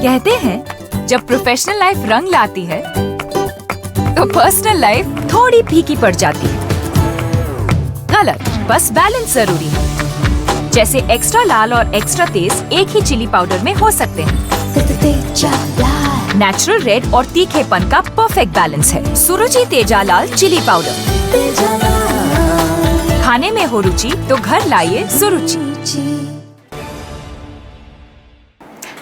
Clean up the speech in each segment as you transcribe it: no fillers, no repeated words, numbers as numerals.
कहते हैं जब प्रोफेशनल लाइफ रंग लाती है तो पर्सनल लाइफ थोड़ी फीकी पड़ जाती है। गलत, बस बैलेंस जरूरी है। जैसे एक्स्ट्रा लाल और एक्स्ट्रा तेज एक ही चिली पाउडर में हो सकते हैं। नेचुरल रेड और तीखेपन का परफेक्ट बैलेंस है सुरुचि तेजा लाल चिली पाउडर। खाने में हो रुचि तो घर लाइए सुरुचि।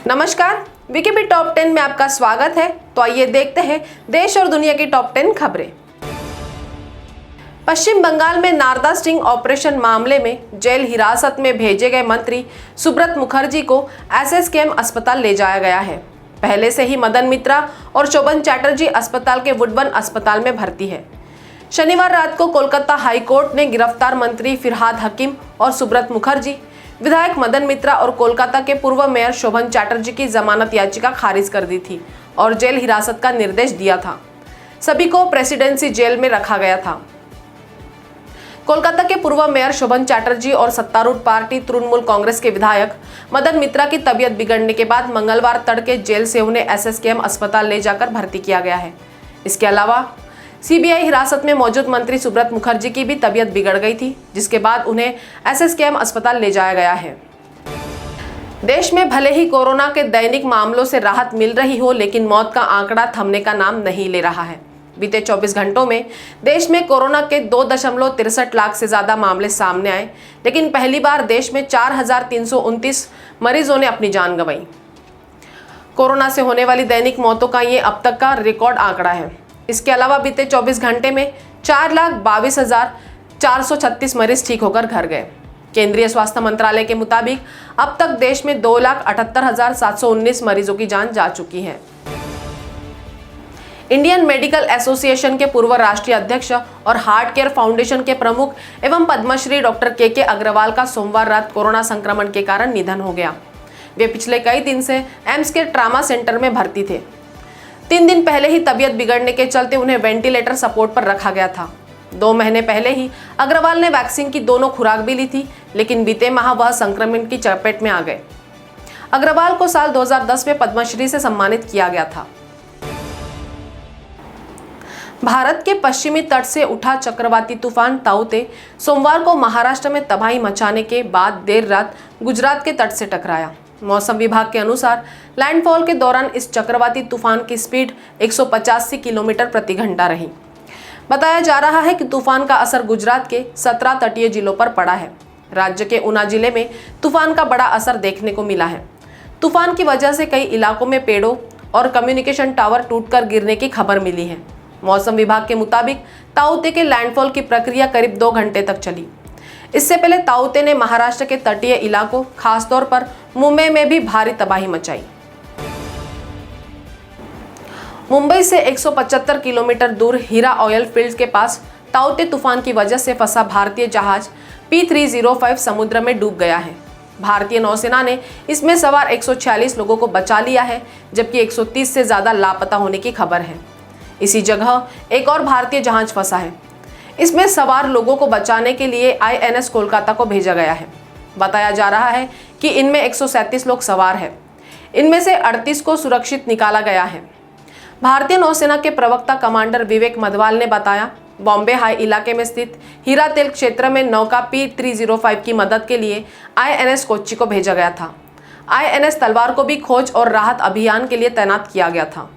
नमस्कार, विकीबीट टॉप 10 में आपका स्वागत है। तो आइए देखते हैं देश और दुनिया की टॉप 10 खबरें। पश्चिम बंगाल में नारदा स्टिंग ऑपरेशन मामले में जेल हिरासत में भेजे गए मंत्री सुब्रत मुखर्जी को एसएसकेएम अस्पताल ले जाया गया है। पहले से ही मदन मित्रा और शोभन चैटर्जी अस्पताल के वुडबर्न अस्पताल में भर्ती है। शनिवार रात को कोलकाता हाईकोर्ट ने गिरफ्तार मंत्री फिरहाद हकीम और सुब्रत मुखर्जी, विधायक मदन मित्रा और कोलकाता के पूर्व मेयर शोभन चैटर्जी की जमानत याचिका खारिज कर दी थी और जेल हिरासत का निर्देश दिया था। सभी को प्रेसिडेंसी जेल में रखा गया था। कोलकाता के पूर्व मेयर शोभन चैटर्जी और सत्तारूढ़ पार्टी तृणमूल कांग्रेस के विधायक मदन मित्रा की तबीयत बिगड़ने के बाद मंगलवार तड़के जेल से उन्हें एसएसकेएम अस्पताल ले जाकर भर्ती किया गया है। इसके अलावा सीबीआई हिरासत में मौजूद मंत्री सुब्रत मुखर्जी की भी तबीयत बिगड़ गई थी, जिसके बाद उन्हें एसएसकेएम अस्पताल ले जाया गया है। देश में भले ही कोरोना के दैनिक मामलों से राहत मिल रही हो, लेकिन मौत का आंकड़ा थमने का नाम नहीं ले रहा है। बीते 24 घंटों में देश में कोरोना के 2.63 लाख से ज्यादा मामले सामने आए, लेकिन पहली बार देश में 4,329 मरीजों ने अपनी जान गंवाई। कोरोना से होने वाली दैनिक मौतों का ये अब तक का रिकॉर्ड आंकड़ा है। इसके अलावा बीते 24 घंटे में 4,22,436 मरीज ठीक होकर घर गए। केंद्रीय स्वास्थ्य मंत्रालय के मुताबिक अब तक देश में 2,78,719 मरीजों की जान जा चुकी है। इंडियन मेडिकल एसोसिएशन के पूर्व राष्ट्रीय अध्यक्ष और हार्ट केयर फाउंडेशन के प्रमुख एवं पद्मश्री डॉक्टर के अग्रवाल का सोमवार रात कोरोना संक्रमण के कारण निधन हो गया। वे पिछले कई दिन से एम्स के ट्रामा सेंटर में भर्ती थे। 3 दिन पहले ही तबीयत बिगड़ने के चलते उन्हें वेंटिलेटर सपोर्ट पर रखा गया था। 2 महीने पहले ही अग्रवाल ने वैक्सीन की दोनों खुराक भी ली थी, लेकिन बीते माह वह संक्रमण की चपेट में आ गए। अग्रवाल को साल 2010 में पद्मश्री से सम्मानित किया गया था। भारत के पश्चिमी तट से उठा चक्रवाती तूफान ताउते सोमवार को महाराष्ट्र में तबाही मचाने के बाद देर रात गुजरात के तट से टकराया। मौसम विभाग के अनुसार लैंडफॉल के दौरान इस चक्रवाती तूफान की स्पीड 185 किलोमीटर प्रति घंटा रही। बताया जा रहा है कि तूफान का असर गुजरात के 17 तटीय जिलों पर पड़ा है। राज्य के ऊना जिले में तूफान का बड़ा असर देखने को मिला है। तूफान की वजह से कई इलाकों में पेड़ों और कम्युनिकेशन टावर टूटकर गिरने की खबर मिली है। मौसम विभाग के मुताबिक ताउते के लैंडफॉल की प्रक्रिया करीब 2 घंटे तक चली। इससे पहले ताउते ने महाराष्ट्र के तटीय इलाकों, खासतौर पर मुंबई में भी भारी तबाही मचाई। मुंबई से 175 किलोमीटर दूर हीरा ऑयल फील्ड के पास ताउते तूफान की वजह से फंसा भारतीय जहाज P305 समुद्र में डूब गया है। भारतीय नौसेना ने इसमें सवार 146 लोगों को बचा लिया है, जबकि 130 से ज्यादा लापता होने की खबर है। इसी जगह एक और भारतीय जहाज फंसा है। इसमें सवार लोगों को बचाने के लिए INS कोलकाता को भेजा गया है। बताया जा रहा है कि इनमें 137 लोग सवार हैं। इनमें से 38 को सुरक्षित निकाला गया है। भारतीय नौसेना के प्रवक्ता कमांडर विवेक मधवाल ने बताया, बॉम्बे हाई इलाके में स्थित हीरा तेल क्षेत्र में नौका P305 की मदद के लिए INS कोच्चि को भेजा गया था। INS तलवार को भी खोज और राहत अभियान के लिए तैनात किया गया था।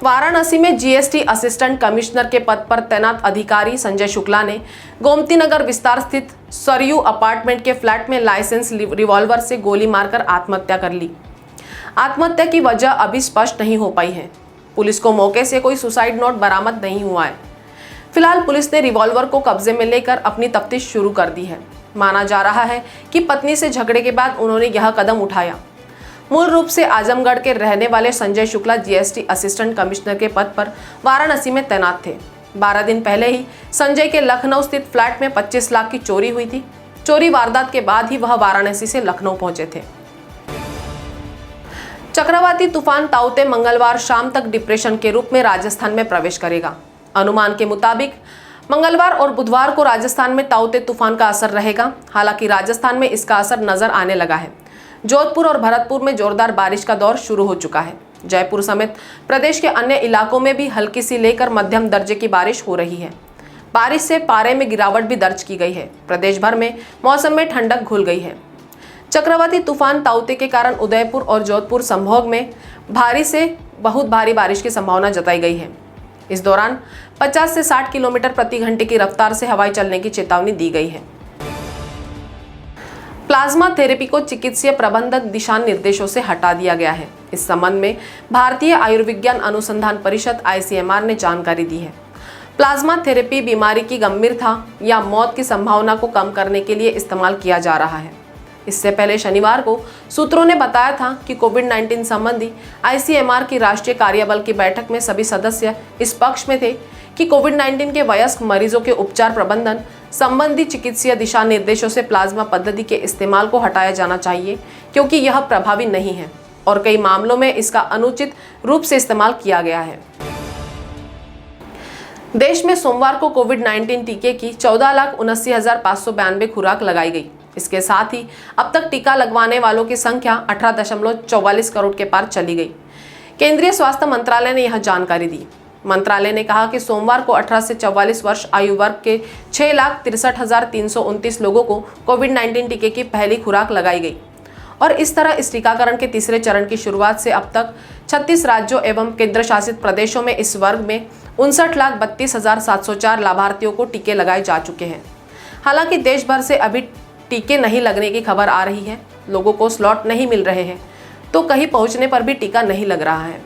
वाराणसी में जीएसटी असिस्टेंट कमिश्नर के पद पर तैनात अधिकारी संजय शुक्ला ने गोमती नगर विस्तार स्थित सरयू अपार्टमेंट के फ्लैट में लाइसेंस रिवॉल्वर से गोली मारकर आत्महत्या कर ली। आत्महत्या की वजह अभी स्पष्ट नहीं हो पाई है। पुलिस को मौके से कोई सुसाइड नोट बरामद नहीं हुआ है। फिलहाल पुलिस ने रिवॉल्वर को कब्जे में लेकर अपनी तफ्तीश शुरू कर दी है। माना जा रहा है कि पत्नी से झगड़े के बाद उन्होंने यह कदम उठाया। मूल रूप से आजमगढ़ के रहने वाले Sanjay Shukla GST assistant commissioner के पद पर वाराणसी में तैनात थे। 12 दिन पहले ही संजय के लखनऊ स्थित फ्लैट में 25 लाख की चोरी हुई थी। चोरी वारदात के बाद ही वह वाराणसी से लखनऊ पहुंचे थे। चक्रवाती तूफान ताउते मंगलवार शाम तक डिप्रेशन के रूप में राजस्थान में प्रवेश करेगा। अनुमान के मुताबिक मंगलवार और बुधवार को राजस्थान में ताउते तूफान का असर रहेगा। हालांकि राजस्थान में इसका असर नजर आने लगा है। जोधपुर और भरतपुर में जोरदार बारिश का दौर शुरू हो चुका है। जयपुर समेत प्रदेश के अन्य इलाकों में भी हल्की सी लेकर मध्यम दर्जे की बारिश हो रही है। बारिश से पारे में गिरावट भी दर्ज की गई है। प्रदेश भर में मौसम में ठंडक घुल गई है। चक्रवाती तूफान ताउते के कारण उदयपुर और जोधपुर संभाग में भारी से बहुत भारी बारिश की संभावना जताई गई है। इस दौरान 50 से 60 किलोमीटर प्रति घंटे की रफ्तार से हवाएं चलने की चेतावनी दी गई है। प्लाज्मा थेरेपी को चिकित्सीय प्रबंधन दिशा निर्देशों से हटा दिया गया है। इस संबंध में भारतीय आयुर्विज्ञान अनुसंधान परिषद ICMR ने जानकारी दी है। प्लाज्मा थेरेपी बीमारी की गंभीरता या मौत की संभावना को कम करने के लिए इस्तेमाल किया जा रहा है। इससे पहले शनिवार को सूत्रों ने बताया था कि कोविड-19 संबंधी ICMR की राष्ट्रीय कार्यबल की बैठक में सभी सदस्य इस पक्ष में थे कि कोविड-19 के वयस्क मरीजों के उपचार प्रबंधन संबंधी चिकित्सीय दिशा निर्देशों से प्लाज्मा पद्धति के इस्तेमाल को हटाया जाना चाहिए, क्योंकि यह प्रभावी नहीं है और कई मामलों में इसका अनुचित रूप से इस्तेमाल किया गया है। देश में सोमवार को कोविड-19 टीके की 14,79,592 खुराक लगाई गई। इसके साथ ही अब तक टीका लगवाने वालों की संख्या 18.44 करोड़ के पार चली गई। केंद्रीय स्वास्थ्य मंत्रालय ने यह जानकारी दी। मंत्रालय ने कहा कि सोमवार को 18 से 44 वर्ष आयु वर्ग के 6,63,329 लोगों को कोविड-19 टीके की पहली खुराक लगाई गई और इस तरह इस टीकाकरण के तीसरे चरण की शुरुआत से अब तक 36 राज्यों एवं केंद्र शासित प्रदेशों में इस वर्ग में 59,32,704 लाभार्थियों को टीके लगाए जा चुके हैं। हालांकि देश भर से अभी टीके नहीं लगने की खबर आ रही है। लोगों को स्लॉट नहीं मिल रहे हैं तो कहीं पहुंचने पर भी टीका नहीं लग रहा है।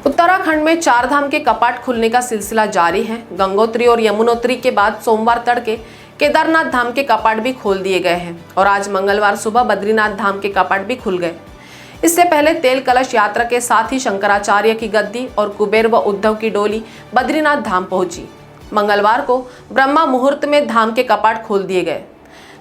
उत्तराखंड में 4 धाम के कपाट खुलने का सिलसिला जारी है। गंगोत्री और यमुनोत्री के बाद सोमवार तड़के केदारनाथ धाम के कपाट भी खोल दिए गए हैं और आज मंगलवार सुबह बद्रीनाथ धाम के कपाट भी खुल गए। इससे पहले तेल कलश यात्रा के साथ ही शंकराचार्य की गद्दी और कुबेर व उद्धव की डोली बद्रीनाथ धाम पहुंची। मंगलवार को ब्रह्मा मुहूर्त में धाम के कपाट खोल दिए गए।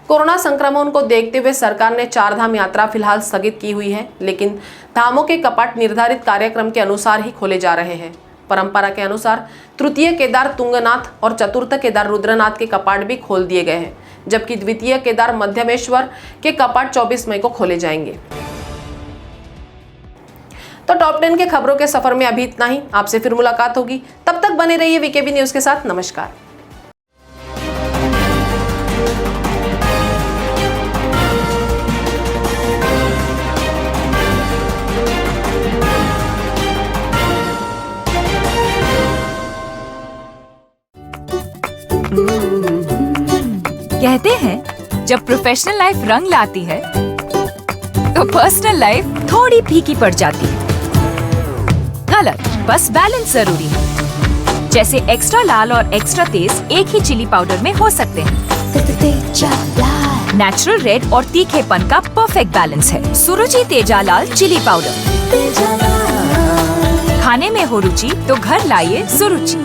कोरोना संक्रमण को देखते हुए सरकार ने 4 धाम यात्रा फिलहाल स्थगित की हुई है, लेकिन धामों के कपाट निर्धारित कार्यक्रम के अनुसार ही खोले जा रहे हैं। परंपरा के अनुसार तृतीय केदार तुंगनाथ और चतुर्थ केदार रुद्रनाथ के कपाट भी खोल दिए गए हैं, जबकि द्वितीय केदार मध्यमेश्वर के कपाट 24 मई को खोले जाएंगे। तो टॉप 10 के खबरों के सफर में अभी इतना ही। आपसे फिर मुलाकात होगी, तब तक बने रहिए वीकेबी न्यूज के साथ। नमस्कार। कहते हैं जब प्रोफेशनल लाइफ रंग लाती है तो पर्सनल लाइफ थोड़ी फीकी पड़ जाती है। गलत, बस बैलेंस जरूरी है। जैसे एक्स्ट्रा लाल और एक्स्ट्रा तेज एक ही चिली पाउडर में हो सकते हैं। नेचुरल रेड और तीखेपन का परफेक्ट बैलेंस है सुरुचि तेजा लाल चिली पाउडर। खाने में हो रुचि तो घर लाइए सुरुचि।